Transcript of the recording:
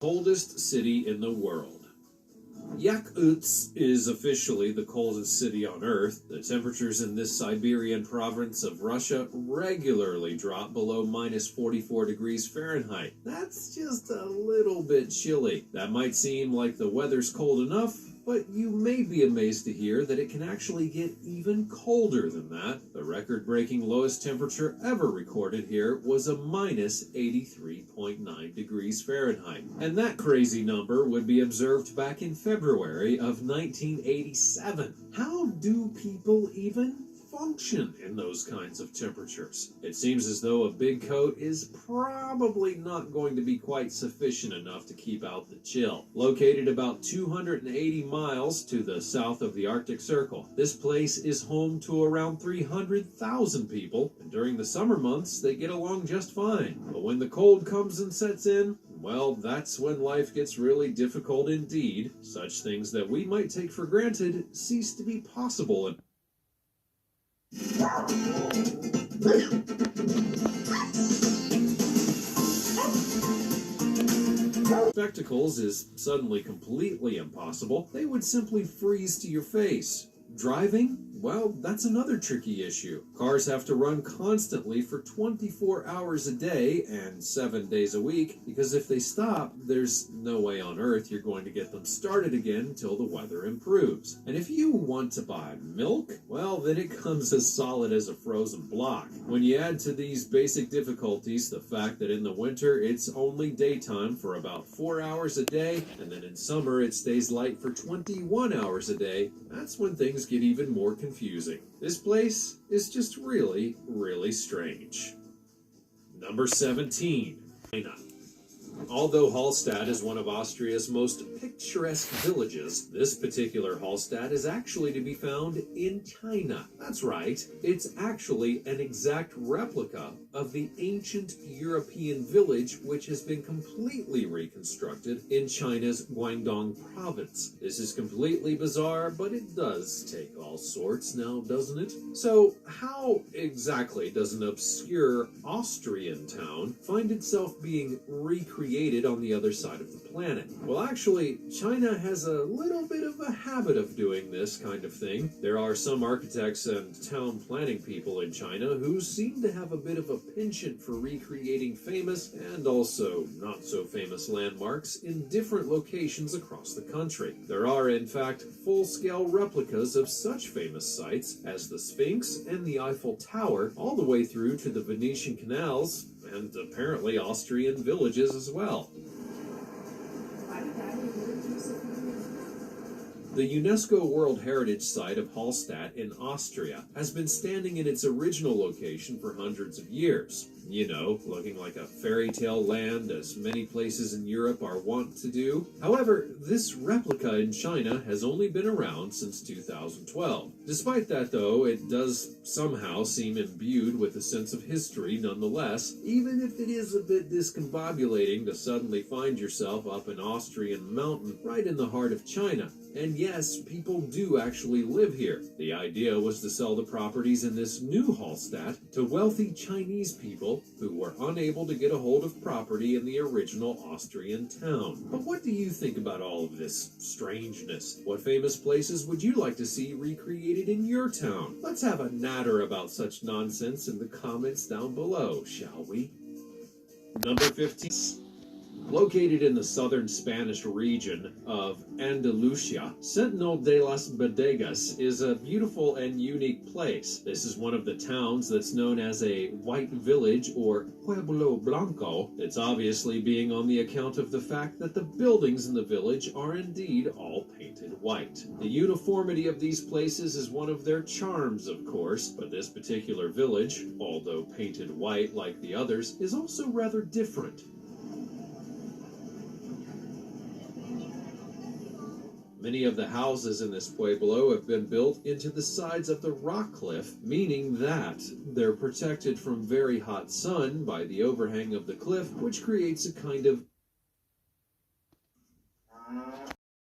Coldest city in the world. Yakutsk is officially the coldest city on Earth. The temperatures in this Siberian province of Russia regularly drop below minus 44 degrees Fahrenheit. That's just a little bit chilly. That might seem like the weather's cold enough, but you may be amazed to hear that it can actually get even colder than that. The record-breaking lowest temperature ever recorded here was a minus 83.9 degrees Fahrenheit. And that crazy number would be observed back in February of 1987. How do people even function in those kinds of temperatures? It seems as though a big coat is probably not going to be quite sufficient enough to keep out the chill. Located about 280 miles to the south of the Arctic Circle, this place is home to around 300,000 people, and during the summer months they get along just fine. But when the cold comes and sets in, well, that's when life gets really difficult indeed. Such things that we might take for granted cease to be possible. Spectacles is suddenly completely impossible. They would simply freeze to your face. Driving? Well, that's another tricky issue. Cars have to run constantly for 24 hours a day and 7 days a week, because if they stop, there's no way on earth you're going to get them started again until the weather improves. And if you want to buy milk, well, then it comes as solid as a frozen block. When you add to these basic difficulties the fact that in the winter it's only daytime for about 4 hours a day, and then in summer it stays light for 21 hours a day, that's when things get even more confusing. This place is just really, really strange. Number 17. China. Although Hallstatt is one of Austria's most picturesque villages, this particular Hallstatt is actually to be found in China. That's right, it's actually an exact replica of the ancient European village which has been completely reconstructed in China's Guangdong province. This is completely bizarre, but it does take all sorts now, doesn't it? So, how exactly does an obscure Austrian town find itself being recreated on the other side of the planet? Well, actually, China has a little bit of a habit of doing this kind of thing. There are some architects and town planning people in China who seem to have a bit of a penchant for recreating famous and also not so famous landmarks in different locations across the country. There are, in fact, full-scale replicas of such famous sites as the Sphinx and the Eiffel Tower, all the way through to the Venetian canals and apparently Austrian villages as well. The UNESCO World Heritage Site of Hallstatt in Austria has been standing in its original location for hundreds of years. You know, looking like a fairy tale land, as many places in Europe are wont to do. However, this replica in China has only been around since 2012. Despite that, though, it does somehow seem imbued with a sense of history nonetheless, even if it is a bit discombobulating to suddenly find yourself up an Austrian mountain right in the heart of China. And yes, people do actually live here. The idea was to sell the properties in this new Hallstatt to wealthy Chinese people who were unable to get a hold of property in the original Austrian town. But what do you think about all of this strangeness? What famous places would you like to see recreated in your town? Let's have a natter about such nonsense in the comments down below, shall we? Number 15. Located in the southern Spanish region of Andalusia, Sentinel de las Bodegas is a beautiful and unique place. This is one of the towns that's known as a white village or Pueblo Blanco. It's obviously being on the account of the fact that the buildings in the village are indeed all painted white. The uniformity of these places is one of their charms, of course, but this particular village, although painted white like the others, is also rather different. Many of the houses in this pueblo have been built into the sides of the rock cliff, meaning that they're protected from very hot sun by the overhang of the cliff, which creates a kind of